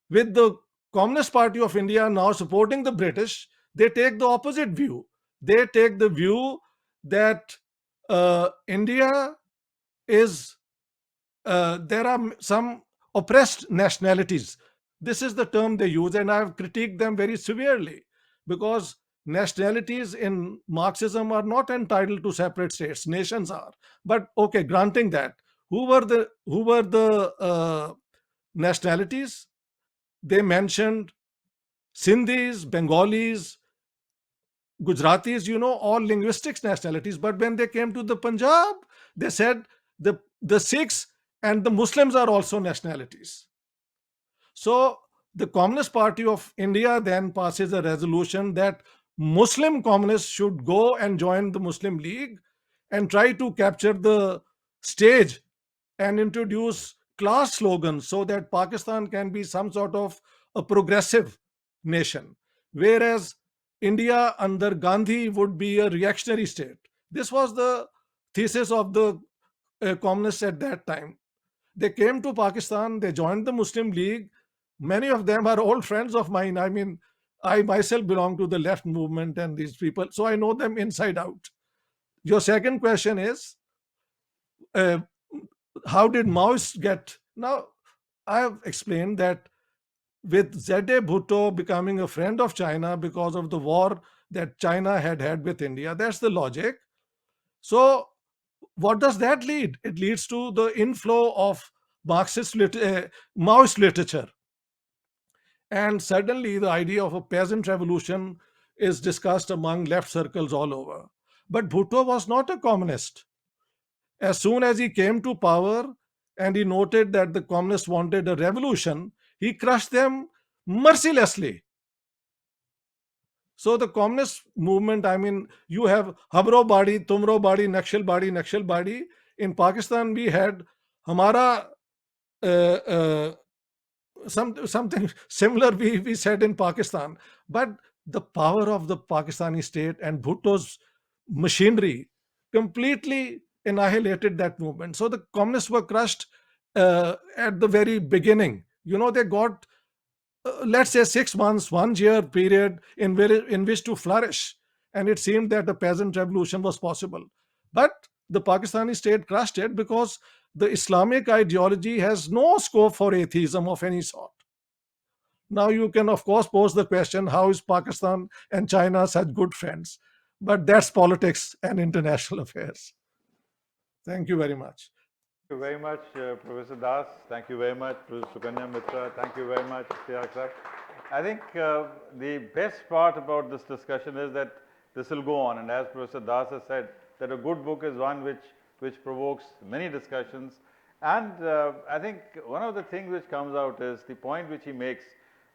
With the Communist Party of India now supporting the British, they take the opposite view. They take the view that India is, there are some oppressed nationalities. This is the term they use, and I have critiqued them very severely, because nationalities in Marxism are not entitled to separate states. Nations are. But okay, granting that, who were the nationalities? They mentioned Sindhis, Bengalis, Gujaratis, all linguistics nationalities. But when they came to the Punjab, they said the Sikhs and the Muslims are also nationalities. So the Communist Party of India then passes a resolution that Muslim communists should go and join the Muslim League and try to capture the stage and introduce class slogans so that Pakistan can be some sort of a progressive nation, whereas India under Gandhi would be a reactionary state. This was the thesis of the communists at that time. They came to Pakistan, they joined the Muslim League. Many of them are old friends of mine. I mean, I myself belong to the left movement and these people, so I know them inside out. Your second question is, uh, how did Maoists get? Now, I have explained that with Z.A. Bhutto becoming a friend of China because of the war that China had with India, that's the logic. So, what does that lead? It leads to the inflow of Maoist literature. And suddenly, the idea of a peasant revolution is discussed among left circles all over. But Bhutto was not a communist. As soon as he came to power and he noted that the communists wanted a revolution, he crushed them mercilessly. So the communist movement, I mean, you have Hamro Badi, Tumro Badi, Nakshal Badi, Nakshal Badi. In Pakistan, we had Hamara, something similar we said in Pakistan. But the power of the Pakistani state and Bhutto's machinery completely annihilated that movement. So the communists were crushed at the very beginning. They got, let's say, 6 months, 1 year period in which to flourish. And it seemed that a peasant revolution was possible. But the Pakistani state crushed it because the Islamic ideology has no scope for atheism of any sort. Now, you can, of course, pose the question, how is Pakistan and China such good friends? But that's politics and international affairs. Thank you very much. Thank you very much, Professor Das. Thank you very much, Professor Sukanya Mitra. Thank you very much, Ishtiaq sir. I think the best part about this discussion is that this will go on, and as Professor Das has said, that a good book is one which provokes many discussions. And I think one of the things which comes out is the point which he makes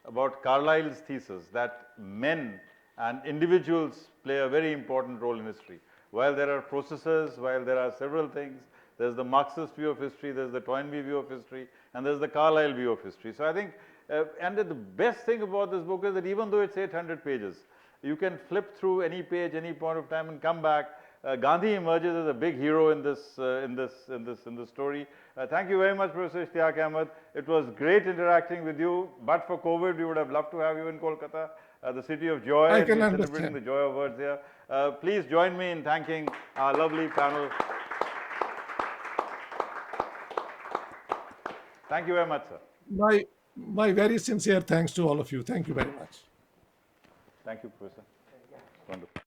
about Carlyle's thesis that men and individuals play a very important role in history. While there are processes, while there are several things, there's the Marxist view of history, there's the Toynbee view of history, and there's the Carlyle view of history. So I think, and the best thing about this book is that even though it's 800 pages, you can flip through any page, any point of time, and come back. Gandhi emerges as a big hero in this story. Thank you very much, Professor Ishtiaq Ahmed. It was great interacting with you. But for COVID, we would have loved to have you in Kolkata, the city of joy. I can celebrating understand. the joy of words here. Please join me in thanking our lovely panel. Thank you very much, sir. My very sincere thanks to all of you. Thank you very much. Thank you, Professor. Wonderful.